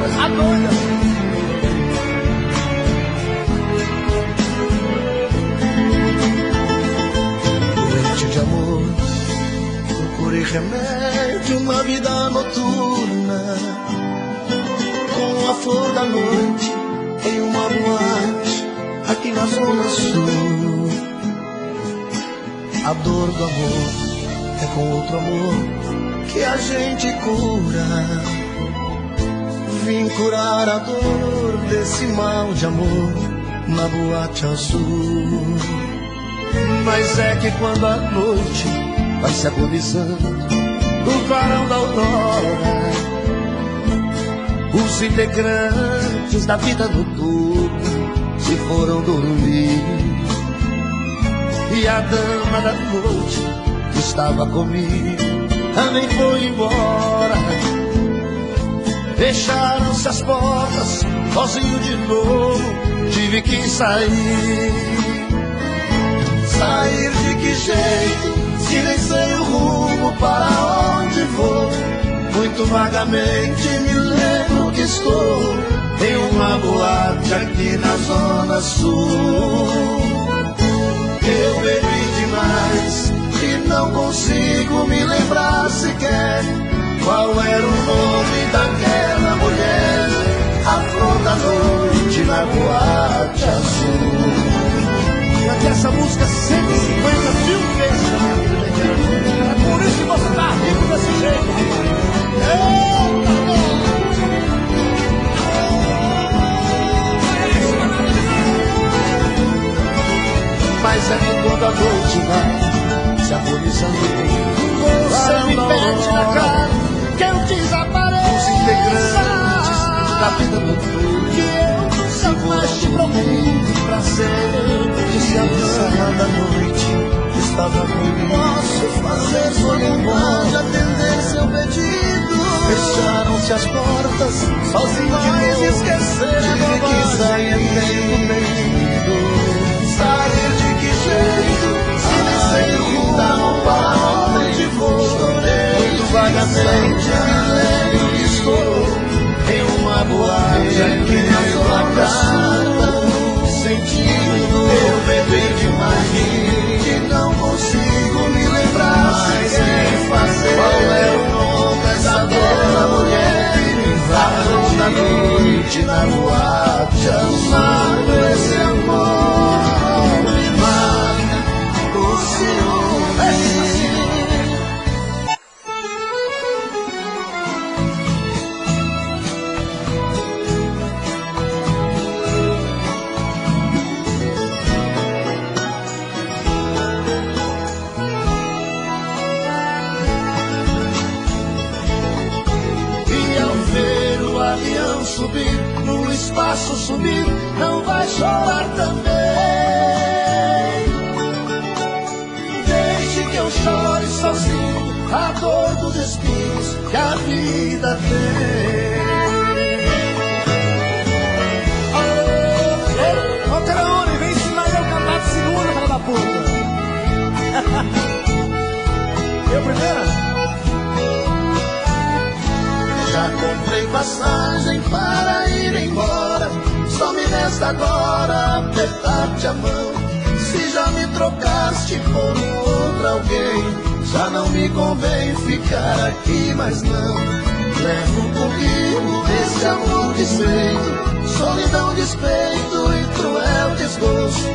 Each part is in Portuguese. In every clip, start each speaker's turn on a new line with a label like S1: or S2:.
S1: a doida.
S2: Doente de amor, procurei remédio na vida noturna, com a flor da noite em uma boate aqui na zona sul. A dor do amor é com outro amor que a gente cura. Vim curar a dor desse mal de amor na boate azul. Mas é que quando a noite vai se agonizando no clarão da aurora, os integrantes da vida noturna se foram dormir. E a dama da noite que estava comigo também foi embora. Fecharam-se as portas, sozinho de novo tive que sair. Sair de que jeito, se nem sei o rumo para onde vou. Muito vagamente me lembro que estou em uma boate aqui na zona sul. Eu bebi demais e não consigo me lembrar sequer qual era o nome daquela mulher, a flor da noite na boate azul.
S1: Cantei essa música 150 mil vezes na minha vida, gente. É por isso que você tá rindo desse jeito,
S2: Mas é que quando a noite vai se agonizando, você me pede na cara que eu desapareça. Os integrantes da vida noturna que eu nunca mais te procuro pra ser. Disse a dama da noite estava comigo. Posso fazer sua vontade, atender seu pedido. Fecharam-se as portas, sozinho de novo. Esquecer de que sair sair de que jeito, se nem sei o rumo para onde vou. Muito vagamente me lembro que estou em uma boate aqui na zona sul. Sentindo eu beber demais que não consigo me lembrar sem fazer. Qual é o nome dessa bela mulher que me invade da noite na boate azul? Esse amor me mata o ciúme. Subir, no espaço sumir, não vai chorar também. Deixe que eu chore sozinho a dor dos espinhos que a vida tem.
S1: Ô, Craone, vem ensinar eu a cantar de segunda, filha da puta. Eu primeiro?
S2: Já comprei passagem para ir embora, só me resta agora apertar-te a mão. Se já me trocaste por um outro alguém, já não me convém ficar aqui, mas não. Levo comigo esse amor desfeito, solidão, despeito e cruel desgosto.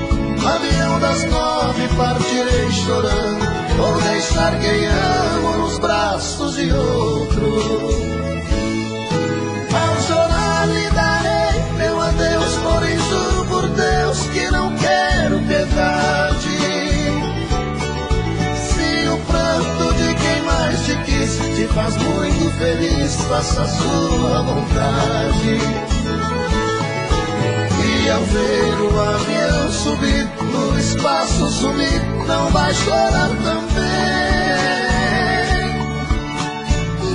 S2: Avião das 9 partirei chorando, vou deixar quem amo nos braços de outro. Ao chorar lhe darei meu adeus, porém juro por Deus que não quero piedade. Se o pranto de quem mais te quis te faz muito feliz, faça a sua vontade. E ao ver o avião subir, no espaço sumir, não vai chorar também.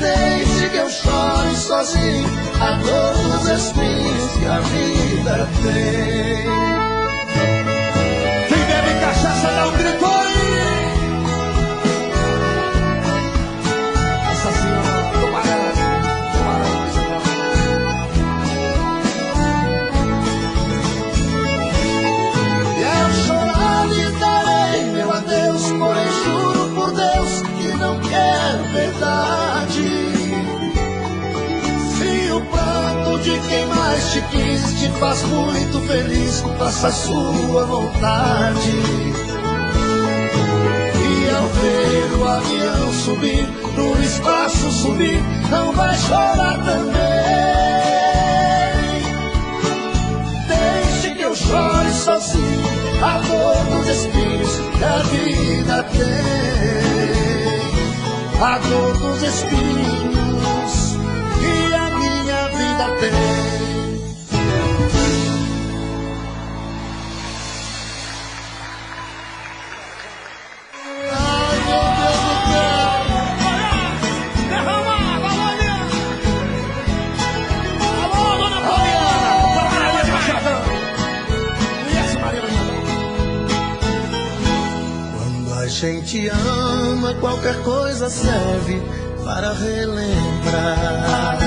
S2: Deixe que eu chore sozinho a dor dos espinhos que a vida tem.
S1: Quem bebe cachaça dá um grito aí. Nossa Senhora, tô parado,
S2: te quis, te faz muito feliz, faça a sua vontade. E ao ver o avião subir, no espaço subir, não vai chorar também. Deixe que eu chore sozinho a dor dos espinhos que a vida tem. A dor dos espinhos que a minha vida tem. A gente ama, qualquer coisa serve para relembrar.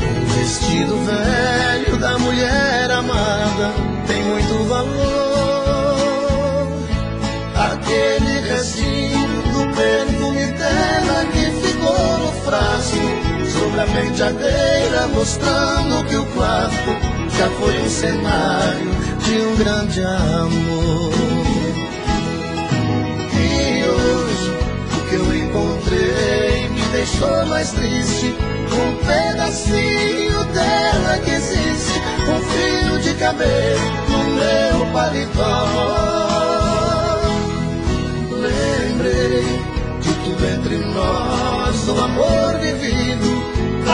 S2: Um vestido velho da mulher amada tem muito valor. Aquele restinho do perfume dela que ficou no frasco sobre a penteadeira, mostrando que o quarto já foi um cenário de um grande amor. Que eu encontrei me deixou mais triste. Um pedacinho dela que existe, um fio de cabelo no meu paletó. Lembrei de tudo entre nós, o amor divino.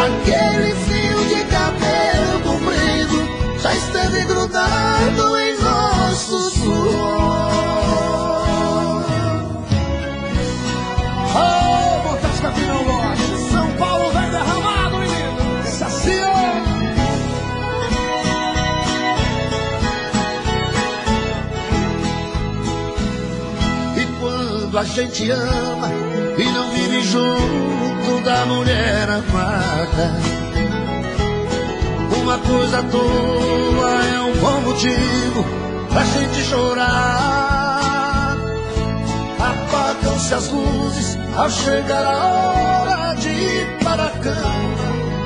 S2: Aquele fio de cabelo comprido já esteve grudado em nosso suor.
S1: Não loja, São Paulo vem derramado, menino. Sacia.
S2: E quando a gente ama e não vive junto da mulher amada, uma coisa à toa é um bom motivo pra gente chorar. Apagam-se as luzes ao chegar a hora de ir para a cama.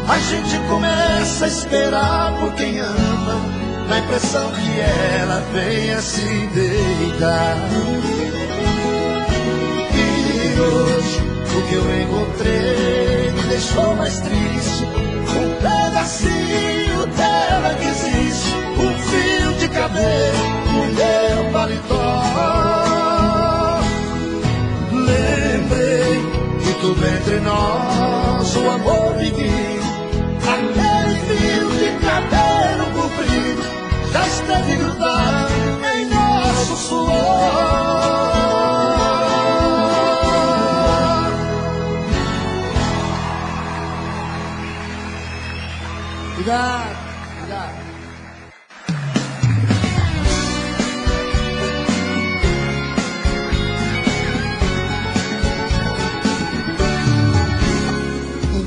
S2: A gente começa a esperar por quem ama, na impressão que ela venha se deitar. E hoje o que eu encontrei me deixou mais triste. Um pedacinho dela que existe, um fio de cabelo no meu paletó. Lembrei que tudo entre nós, o amor divino. Aquele fio de cabelo comprido já esteve grudado em nosso suor.
S1: Obrigado, obrigado.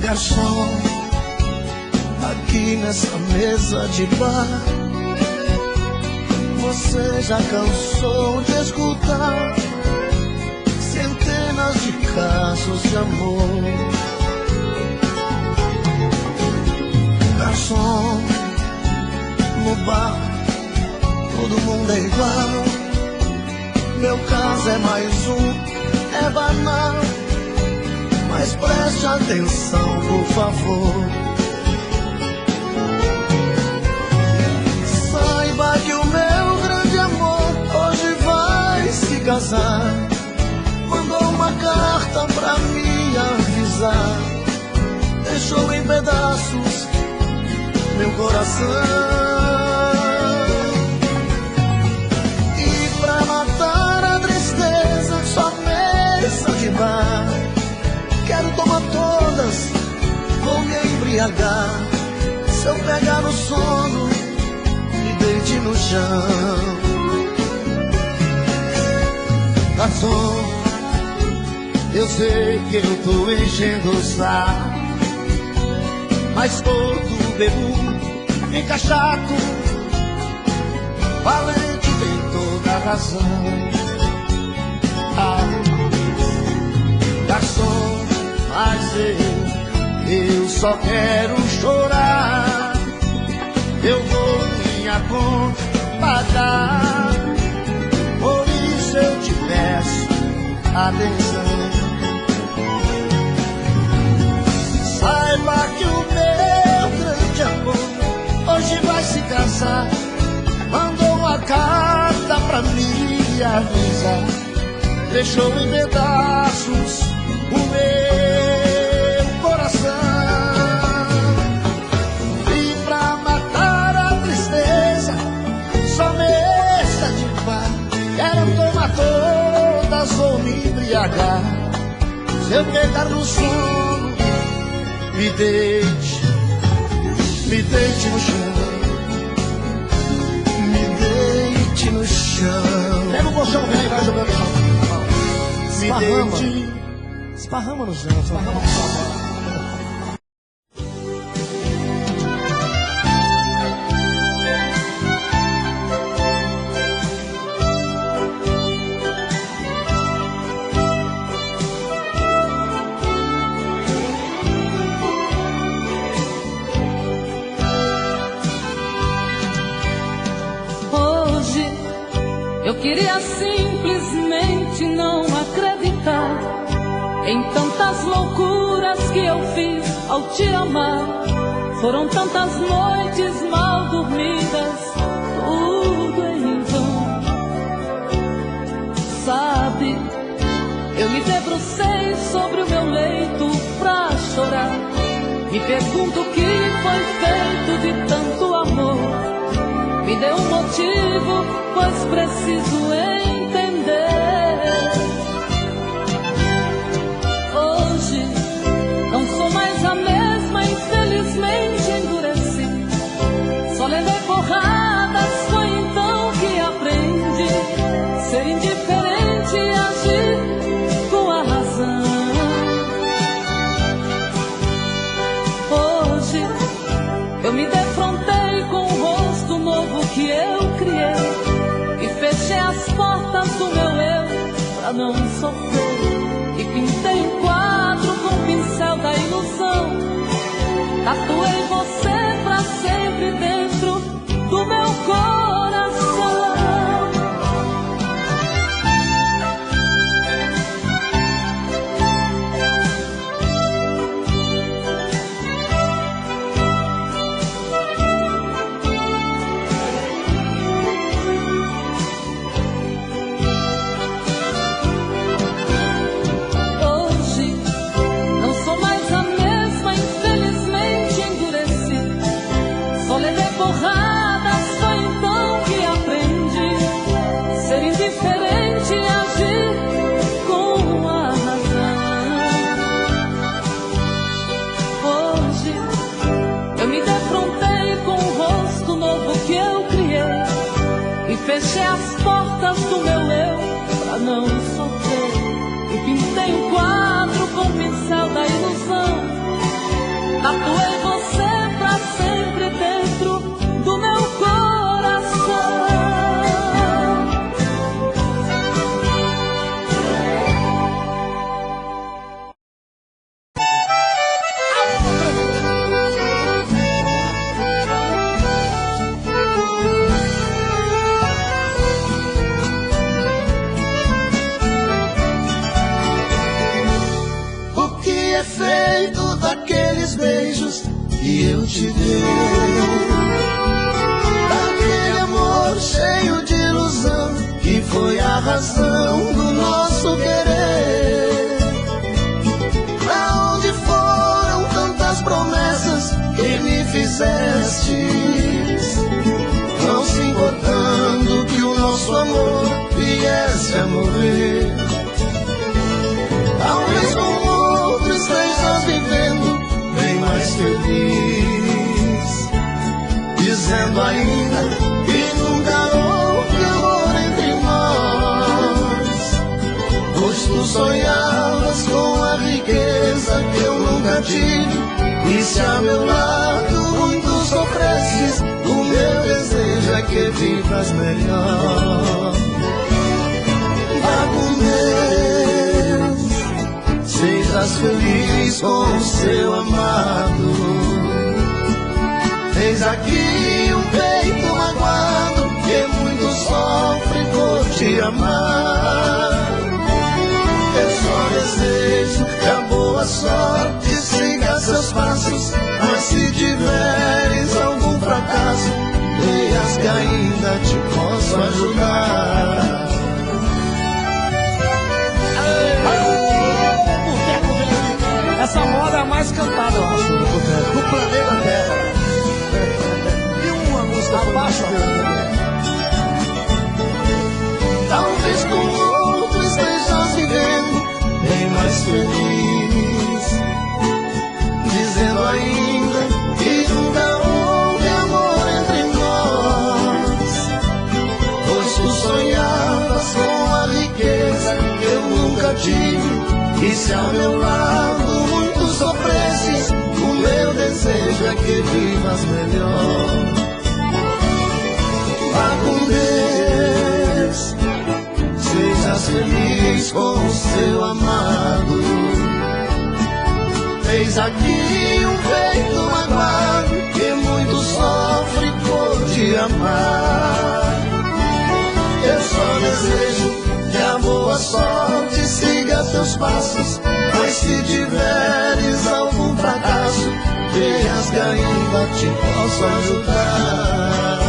S2: Garçom, aqui nessa mesa de bar, você já cansou de escutar centenas de casos de amor. Garçom, no bar todo mundo é igual. Meu caso é mais um, é banal. Mas preste atenção, por favor. Saiba que o meu grande amor hoje vai se casar. Mandou uma carta pra me avisar. Deixou em pedaços meu coração. E pra matar a tristeza, só mesa de bar. Quero tomar todas, vou me embriagar. Se eu pegar no sono, me deite no chão. Garçom, eu sei que eu tô enchendo o saco, mas todo bebo fica chato. Valente tem toda a razão. Garçom, mas eu só quero chorar. eu vou minha conta pagar. Por isso eu te peço atenção. Saiba que o meu grande amor hoje vai se casar. Mandou uma carta pra me avisar. Deixou em pedaços o meu coração. E pra matar a tristeza, só mesa de pá. Quero tomar todas ou me embriagar. Se eu pegar no sono, me deite no chão. Me deite no chão.
S1: Pega o colchão velho e vai jogando no chão.
S2: Esparrama
S1: no chão, esparrama no chão.
S3: Eu queria simplesmente não acreditar em tantas loucuras que eu fiz ao te amar. Foram tantas noites mal dormidas, tudo em vão. Sabe, eu me debrucei sobre o meu leito pra chorar. Me pergunto o que foi feito de tanto amor. Me dê um motivo, pois preciso entender. Hoje não sou mais a mesma, infelizmente endureci. Só levei porradas, foi então que aprendi ser indiferente e agir com a razão. Hoje eu me defrontei com o rosto novo que eu criei e fechei as portas do meu eu pra não sofrer. E pintei um quadro com o pincel da ilusão. Tatuei você pra sempre dentro do meu coração. Fechei as portas do meu eu pra não sofrer. E pintei um quadro com o pincel da ilusão. Tatuei você pra sempre dentro do meu coração.
S2: Beijos que eu te dei, daquele amor cheio de ilusão que foi a razão do nosso querer. Pra onde foram tantas promessas que me fizestes, não se importando que o nosso amor viesse a morrer. Talvez com outro estejas vivendo mais feliz, dizendo ainda que nunca houve amor entre nós, pois tu sonhavas com a riqueza que eu nunca tive. E se a meu lado muito sofresses, o meu desejo é que vivas melhor. Vá com Deus, sejas feliz com o seu amado. Eis aqui o peito magoado que muito sofre por te amar. Eu só desejo que a boa sorte siga seus passos, mas se tiveres algum fracasso, creias que ainda te posso ajudar.
S1: Essa moda é a mais cantada, eu acho, no planeta Terra. E uma música abaixo
S2: Talvez com outro estejas vivendo bem mais feliz, dizendo ainda que nunca houve amor entre nós, pois tu sonhavas com a riqueza que eu nunca tive, e se ao meu lado muito sofresses, o meu desejo é que vivas melhor. Vá com Deus, sejas feliz com o seu amado. Eis aqui um peito magoado que muito sofre por te amar. Eu só desejo que a boa sorte siga teus passos, mas se tiveres algum fracasso, creias que ainda te posso ajudar.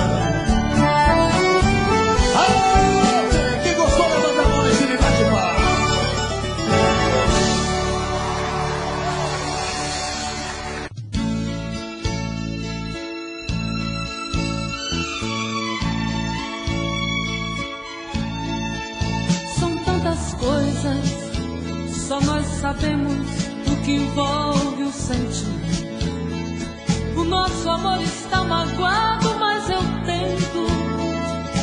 S1: Quem gostou da banda Mãe, se liga de pá.
S3: São tantas coisas, só nós sabemos o que envolve o sentimento. O nosso amor está magoado, mas eu tento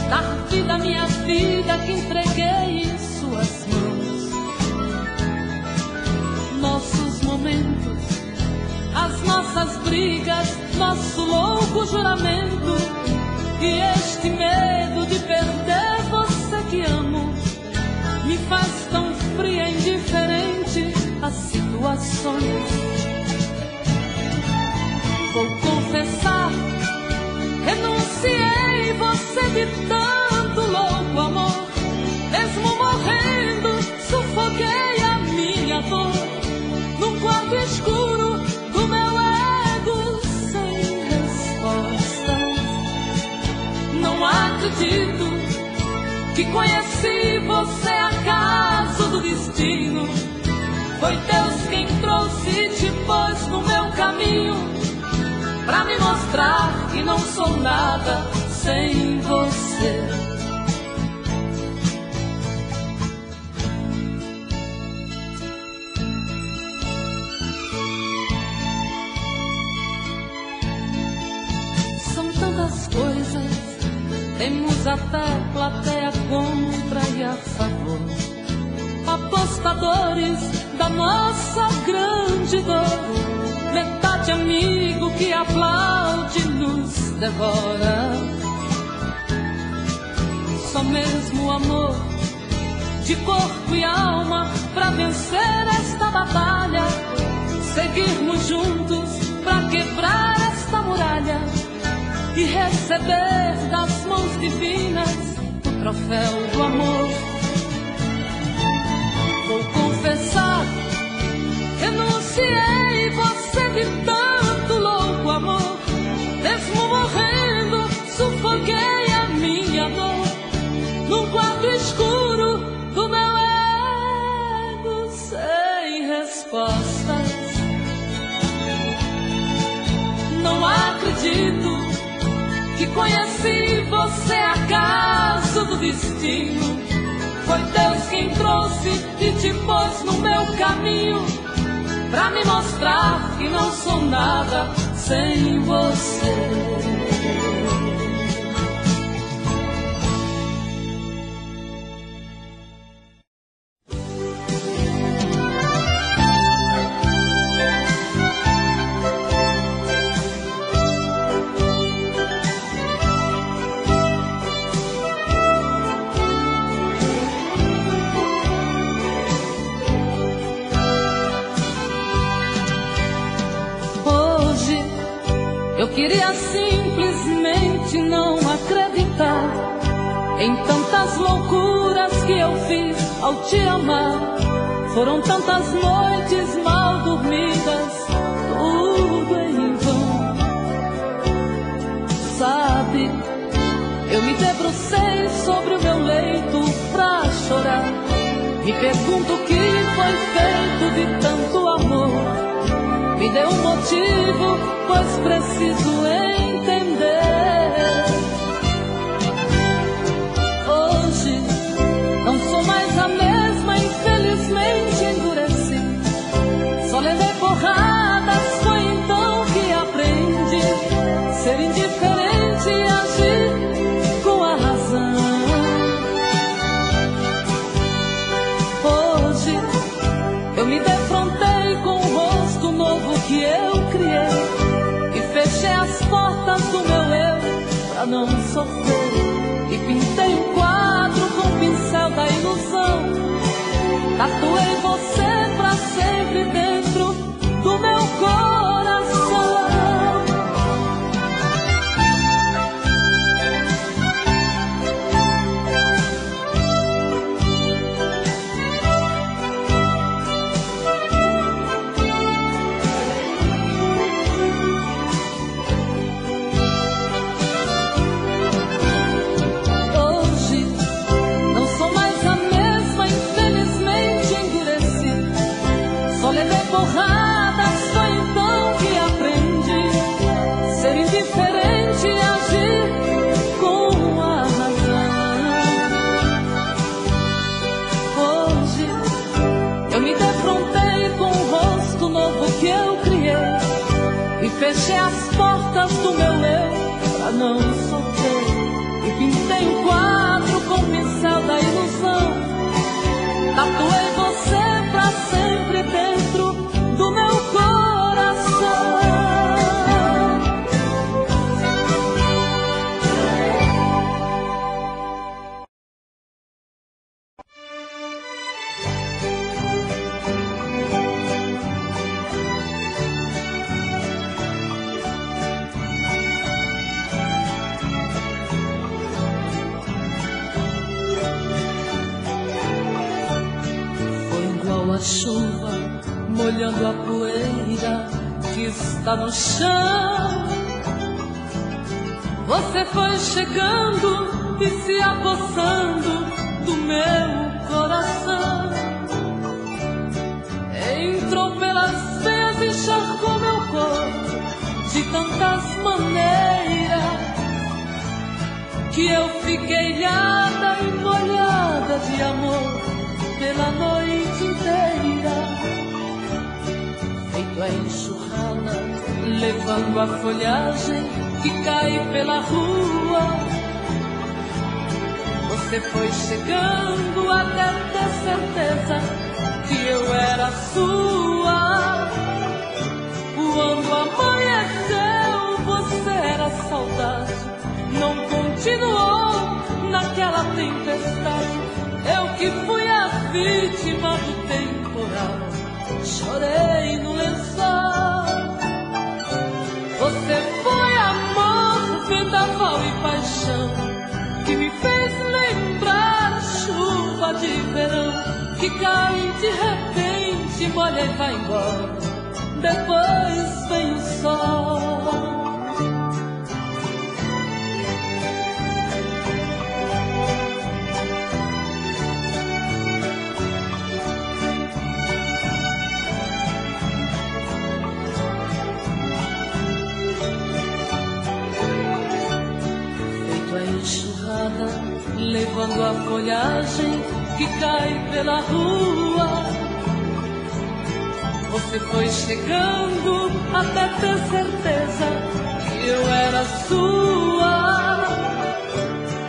S3: dar vida à minha vida que entreguei em suas mãos. Nossos momentos, as nossas brigas, nosso louco juramento, e este medo de perder você que amo me faz tão fria e indiferente às situações. Vou confessar, renunciei você de tanto louco amor. Mesmo morrendo, sufoquei a minha dor num quarto escuro do meu ego sem respostas. Não acredito que conheci você acaso do destino. Foi Deus quem trouxe e te pôs no meu caminho, pra me mostrar que não sou nada sem você. São tantas coisas, temos até plateia contra e a favor, apostadores da nossa grande dor, metade amigo que aplaude nos devora. Só mesmo o amor de corpo e alma pra vencer esta batalha, seguirmos juntos pra quebrar esta muralha e receber das mãos divinas o troféu do amor. Vou confessar, renunciei você de tanto louco amor. Mesmo morrendo, sufoquei a minha dor num quarto escuro do meu ego sem respostas. Não acredito que conheci você acaso do destino. Foi Deus quem trouxe e te pôs no meu caminho, pra me mostrar que não sou nada sem você. Eu queria simplesmente em tantas loucuras que eu fiz ao te amar. Foram tantas noites mal dormidas, tudo em vão. Sabe, eu me debrucei sobre o meu leito pra chorar. Me pergunto o que foi feito de tanto amor. Me dê um motivo, pois preciso entender. Hoje não sou mais a mesma, infelizmente endureci. Só levei porradas, foi então que aprendi ser indiferente e agir com a razão. Hoje eu me defrontei com o rosto novo que eu criei e fechei as portas do meu eu pra não sofrer. E pintei um quadro com o pincel da ilusão. Tatuei você pra sempre dentro do meu coração. Porradas, foi então que aprendi ser indiferente e agir com a razão. Hoje eu me defrontei com o rosto novo que eu criei e fechei as portas do meu eu pra não sofrer. E pintei um quadro com o pincel da ilusão. Tatuei você pra sempre dentro do meu coração. Foi igual a chuva molhando a poeira que está no chão. Você foi chegando e se apossando do meu coração. Entrou pelas veias e encharcou meu corpo de tantas maneiras que eu fiquei ilhada e molhada de amor pela noite inteira. Feito a enxurrada, levando a folhagem que cai pela rua. Você foi chegando até ter certeza que eu era sua. Quando amanheceu, você era saudade. Não continuou naquela tempestade. Eu que fui a vítima do temporal, chorei no lençol. Você foi amor, vendaval e paixão, que me fez lembrar a chuva de verão, que cai de repente, molha e vai embora. Depois vem o sol. Levando a folhagem que cai pela rua. Você foi chegando até ter certeza que eu era sua.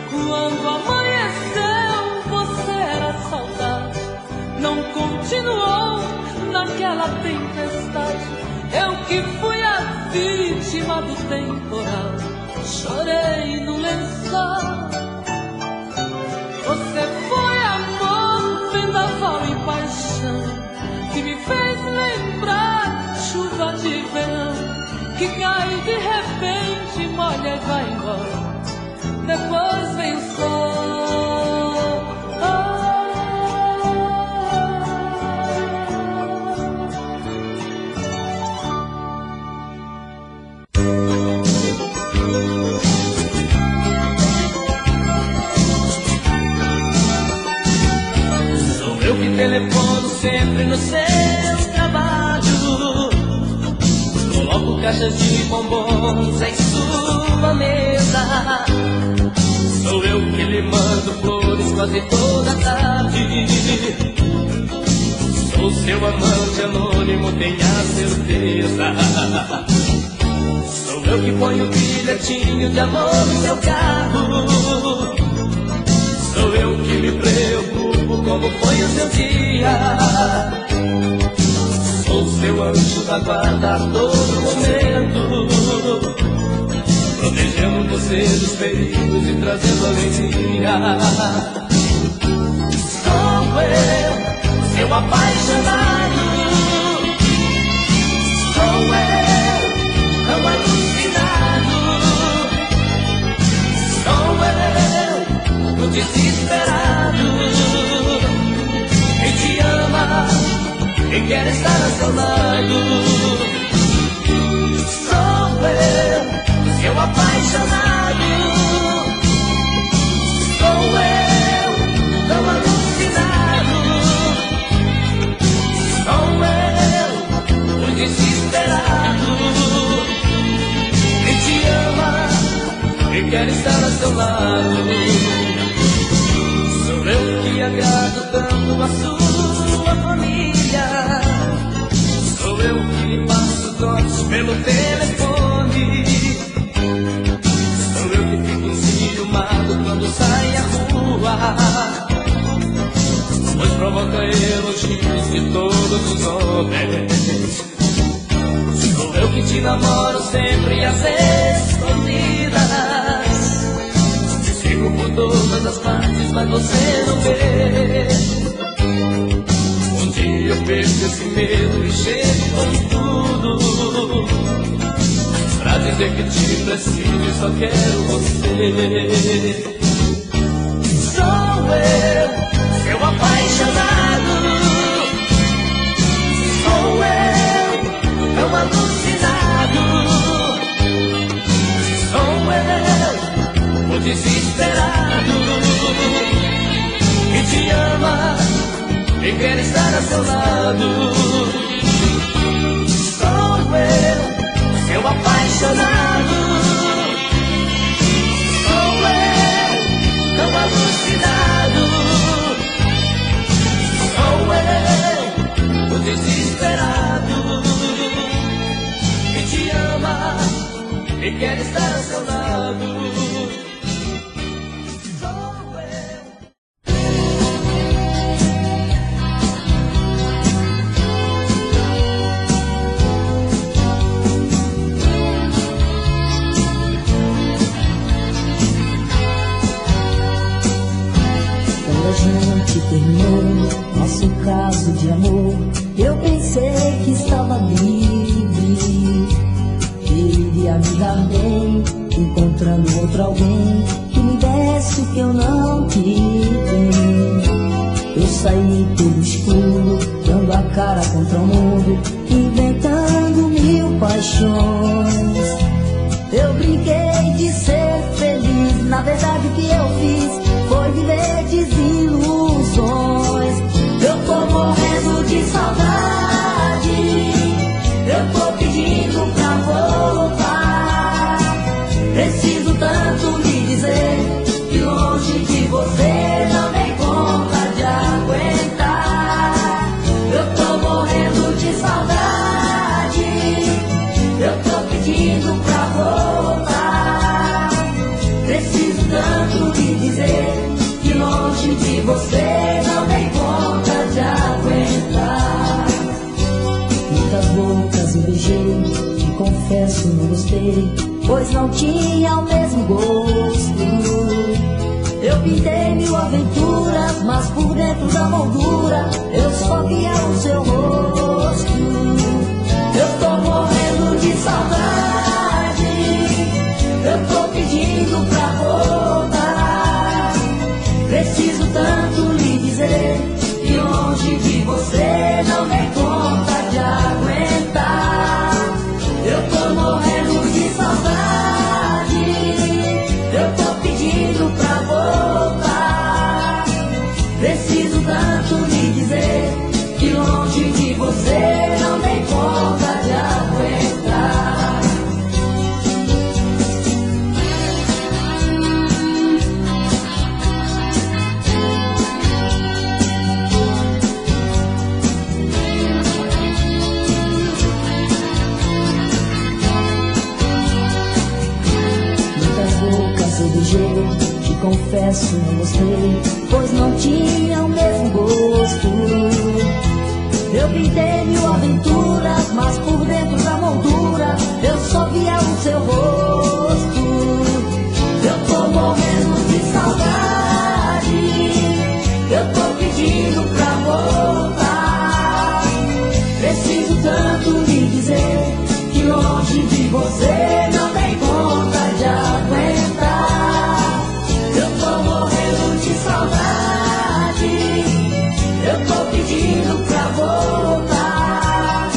S3: Quando amanheceu, você era saudade. Não continuou naquela tempestade. Eu que fui a vítima do temporal, chorei no lençol. Você foi amor, vendaval e paixão, que me fez lembrar chuva de verão, que cai de repente, molha e vai embora. depois vem o sol.
S4: Sou eu que telefono sempre no seu trabalho, coloco caixas de bombons em sua mesa. Sou eu que lhe mando flores quase toda tarde. Sou seu amante anônimo, tenha certeza. Sou eu que ponho o bilhetinho de amor no seu carro. Sou eu que me preocupo como foi o seu dia. Sou seu anjo da guarda a todo momento, protegendo você dos perigos e trazendo alegria. Sou eu, seu apaixonado. Sou eu, tão alucinado. Sou eu, o desesperado. Quem te ama, quem quer estar ao seu lado. Sou eu, seu apaixonado. Sou eu, tão alucinado. Sou eu, o desesperado. Quem te ama, quem quer estar ao seu lado. Sou eu que agrado tanto a sua família. Sou eu que lhe passo dotes pelo telefone. Sou eu que fico enciumado quando sai à rua, pois provoca elogios de todos os homens. Sou eu que te namoro sempre às escondidas. Sigo por todas as partes, mas você não vê. Um dia eu perco esse medo e chego com tudo pra dizer que te preciso e só quero você. Sou eu, seu apaixonado. Sou eu, tão alucinado. Sou eu, o desesperado. Que te ama e quer estar ao seu lado. Sou eu, seu apaixonado. Sou eu, tão alucinado. Sou eu, o desesperado. Que te ama e quer estar ao seu lado.
S5: Terminou nosso caso de amor. Eu pensei que estava livre, que iria me dar bem, encontrando outro alguém que me desse o que eu não tive. Eu saí pelo escuro, dando a cara contra o mundo, inventando mil paixões. Eu brinquei de ser feliz, na verdade o que eu fiz foi viver desilusões. Eu tô morrendo de saudade, eu tô pedindo pra voltar. Preciso tanto lhe dizer que longe de você não dei conta de aguentar. Eu tô morrendo de saudade, eu tô pedindo pra voltar. Preciso tanto lhe dizer que longe de você não dei conta de aguentar. Muitas bocas eu beijei, te confesso não gostei, pois não tinha o mesmo gosto. Eu pintei mil aventuras, mas por dentro da moldura eu só via o seu rosto. Eu tô morrendo de saudade, eu tô pedindo pra voltar. não dei conta de aguentar. Eu tô morrendo de saudade, eu tô pedindo pra voltar. Preciso tanto me dizer que longe de você não dei conta de aguentar. Muitas bocas eu beijei, te confesso não gostei, pois não tinha o mesmo gosto. Eu pintei mil aventuras, mas por dentro da moldura eu só via o seu rosto. Eu tô morrendo de saudade, eu tô pedindo pra voltar. Preciso tanto me dizer que longe de você não dei conta de aguentar. Eu tô morrendo de saudade, eu tô pedindo pra voltar.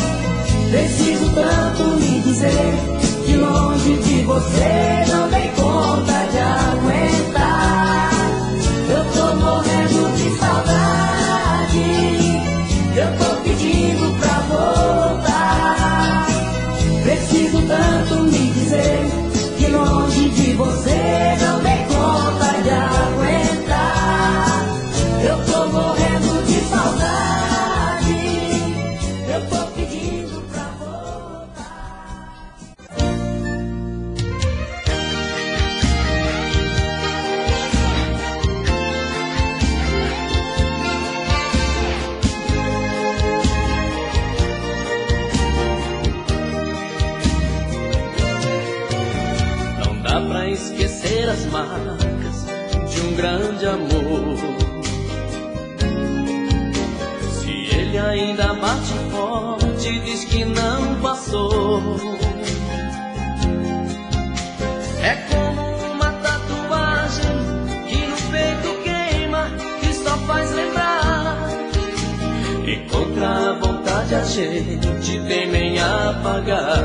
S5: Preciso tanto me dizer que longe de você não dei conta de aguentar. Eu tô morrendo de saudade, eu tô pedindo pra voltar. Preciso tanto me dizer que longe de você não dei conta de aguentar. Eu tô morrendo de saudade, eu tô pedindo pra voltar.
S4: Não dá pra esquecer as marcas de um grande amor. Se ele ainda bate forte, diz que não passou. É como uma tatuagem que no peito queima, que só faz lembrar. E contra a vontade a gente teme em apagar.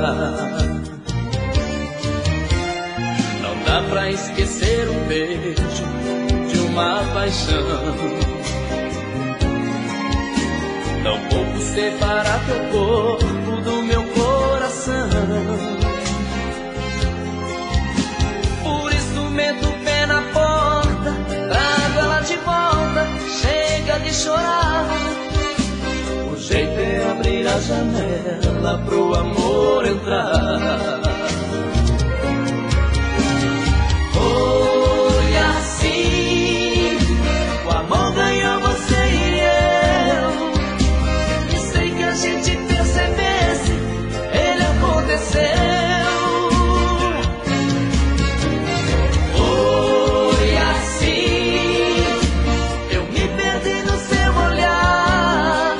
S4: Não dá pra esquecer um beijo de uma paixão, tampouco separar teu corpo do meu coração. Por isso meto o pé na porta, trago ela de volta, chega de chorar. O jeito é abrir a janela pro amor entrar. Foi assim, o amor ganhou você e eu. E sem que a gente percebesse, ele aconteceu. Foi assim, eu me perdi no seu olhar.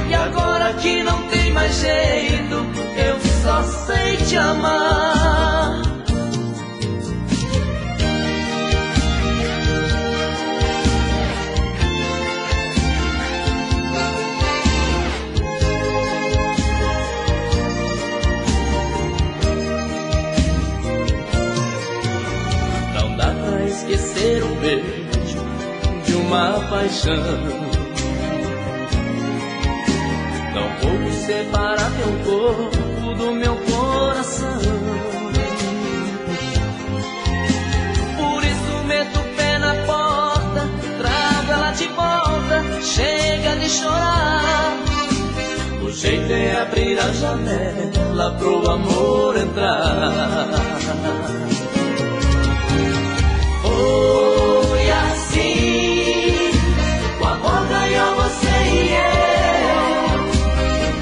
S4: E agora que não tem mais jeito, eu só sei te amar. Esquecer um beijo de uma paixão, tampouco separar teu corpo do meu coração. Por isso meto o pé na porta, trago ela de volta, chega de chorar. O jeito é abrir a janela pro amor entrar. Foi assim, o amor ganhou você e eu.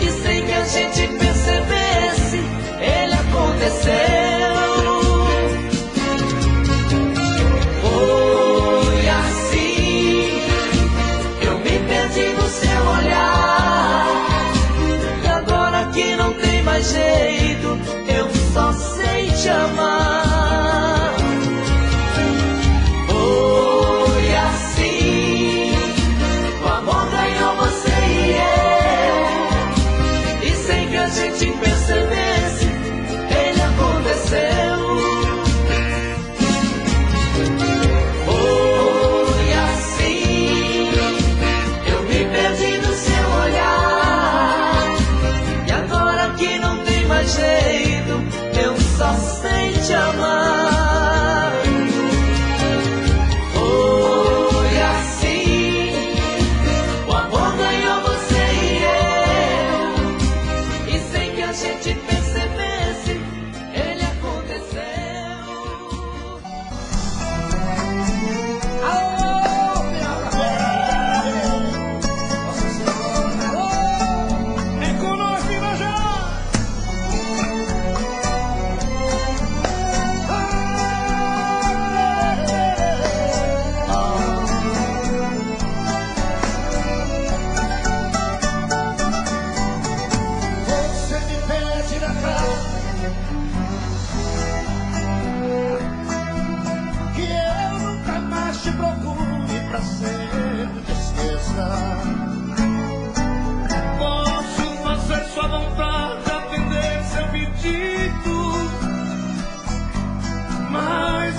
S4: E sem que a gente percebesse, ele aconteceu. Foi assim, eu me perdi no seu olhar. E agora que não tem mais jeito, eu só sei te amar.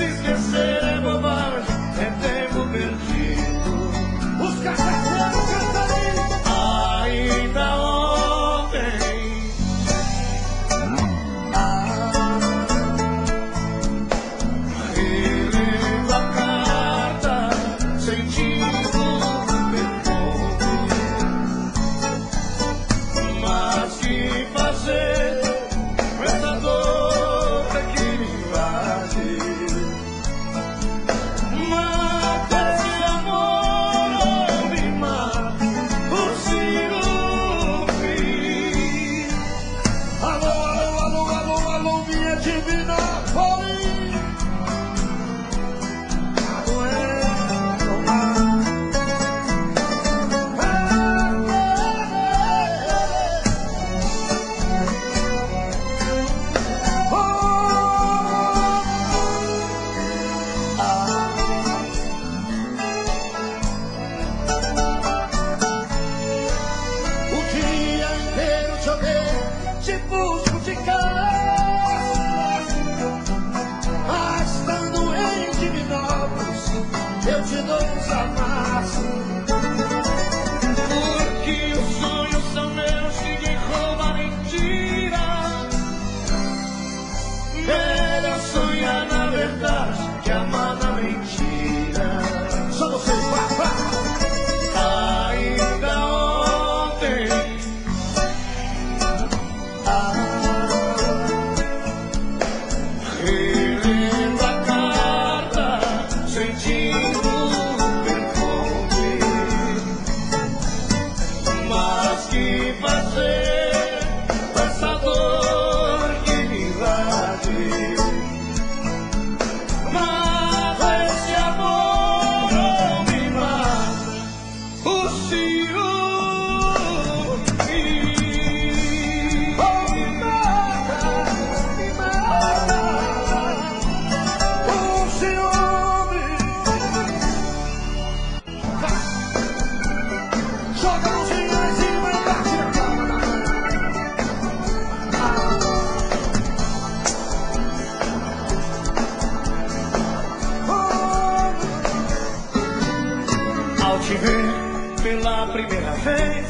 S1: esquecer é bobagem, é tempo perdido. Os cachaceiros cantarem ainda ontem. Relendo a carta, sentindo perfume. Mas que fazer com essa dor que me invade? Mata esse amor ou me mata o ciúme. Alô, alô, alô, alô, alô, minha divina Paulinha. O dia inteiro te odeio, te busco de casa, mas estando em Divinópolis, eu te dou uns amassos. Porque os sonhos são meus, ninguém rouba mentira. Melhor sonhar na verdade que amar na mentira. Só vocês, vá, vá. Ainda ontem, relendo a carta, sentindo perfume. Mas que fazer com essa dor que me invade? Mata esse amor ou me mata o ciúme. Oh, me mata o ciúme. Joga a mãozinha em cima e bate na cama da mãe. Ao te ver pela primeira vez,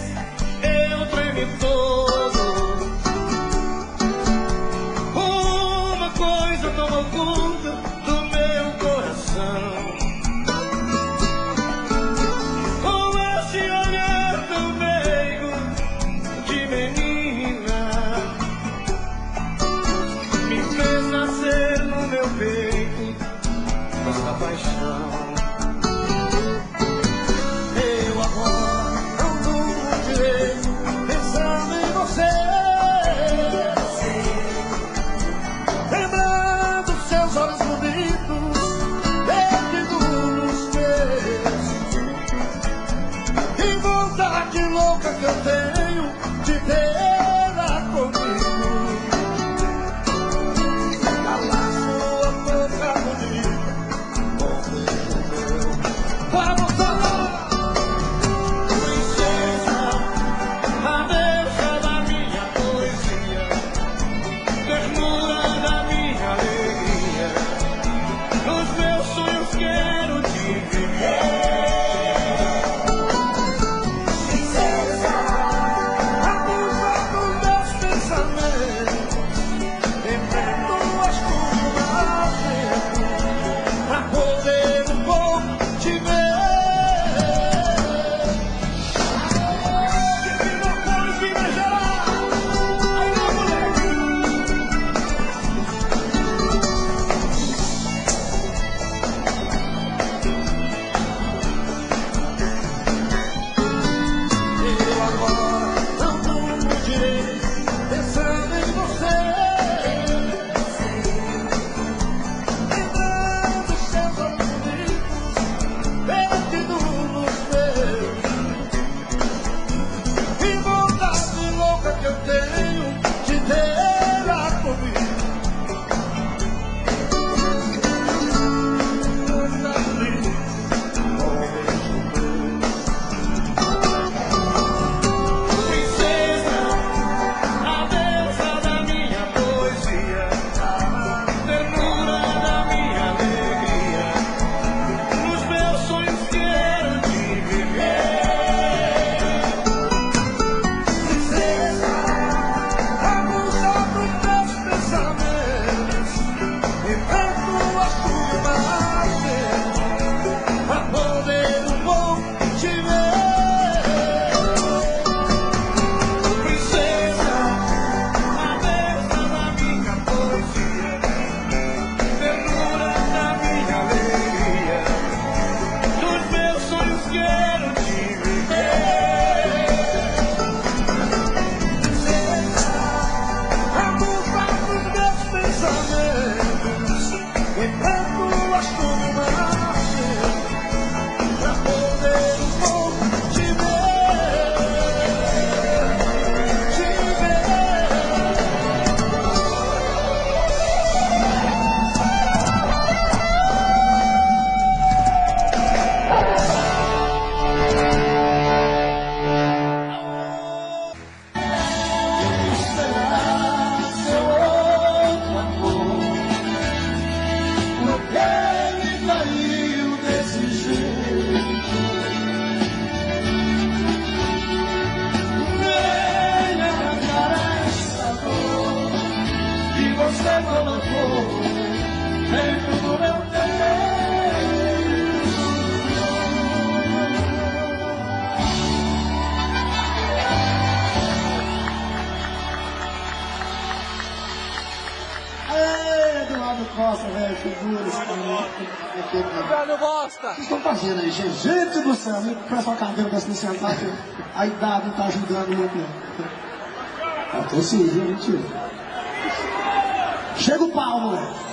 S1: eu tremi todo. Uma coisa tomou conta do meu coração. Com esse olhar tão meigo de menina, me fez nascer no meu peito essa paixão. Eu agora não durmo direito, pensando em você, lembrando seus olhos bonitos, perdidos nos meus, e vontade louca que eu tenho de tê-la comigo. Calar sua boca bonita com um beijo meu. Vamos falar, princesa, a deixa da minha poesia, ternura da minha alegria. Nos meus sonhos quero te viver. Princesa, Velho bosta!
S6: O que estão fazendo aí, gente? Gente do céu, me presta uma cadeira pra se sentar, que a idade não tá ajudando muito, não. Tô sim, viu? Mentira. Chega o pau, moleque.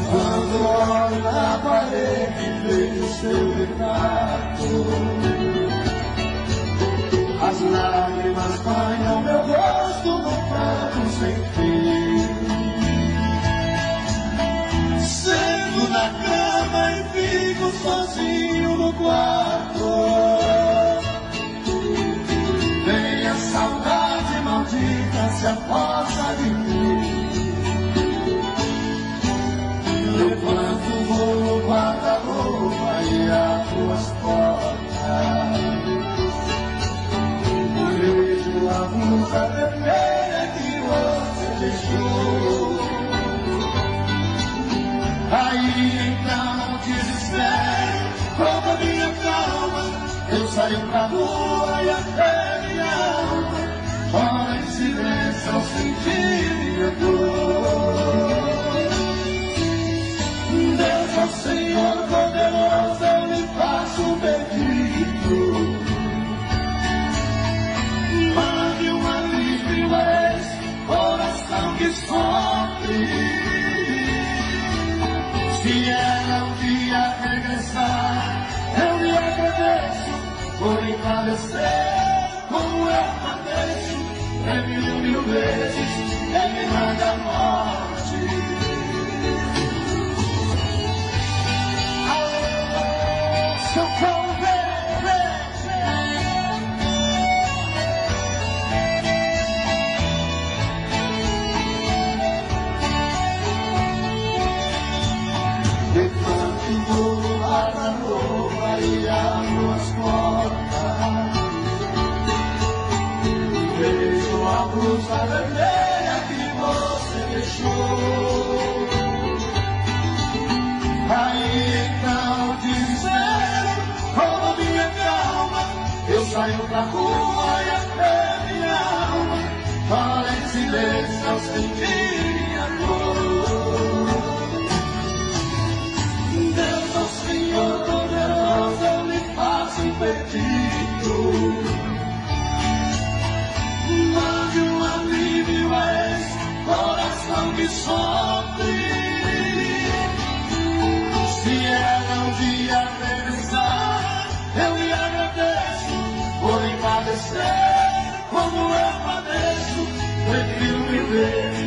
S2: Quando olho na parede, vejo seu retrato. As lágrimas banham meu rosto no pranto sem fim. Sento na cama e fico sozinho no quarto. Vem a saudade maldita, se aposta de mim. Levanto o voo no guarda-roupa e abro as portas. Vejo a blusa vermelha que você deixou. Aí então desespero, rouba minha calma. Eu saio pra rua e até minha alma chora em silêncio ao sentir minha dor. Deus, ó Senhor poderoso, eu lhe faço um pedido. Mande um alívio a esse coração que sofre. Se ela um dia regressar, eu lhe agradeço por me padecer como eu padeço. É mil vezes, ele me manda a morte. E abro as portas. Vejo a blusa vermelha que você deixou. Aí então desespero, rouba minha calma. Eu saio pra rua e até minha alma chora em silêncio ao sentir minha dor. Deus, ó Senhor poderoso, eu lhe faço um pedido. Mande um alívio a esse coração que sofre. Se ela um dia regressar, eu lhe agradeço por me padecer como eu padeço. Prefiro viver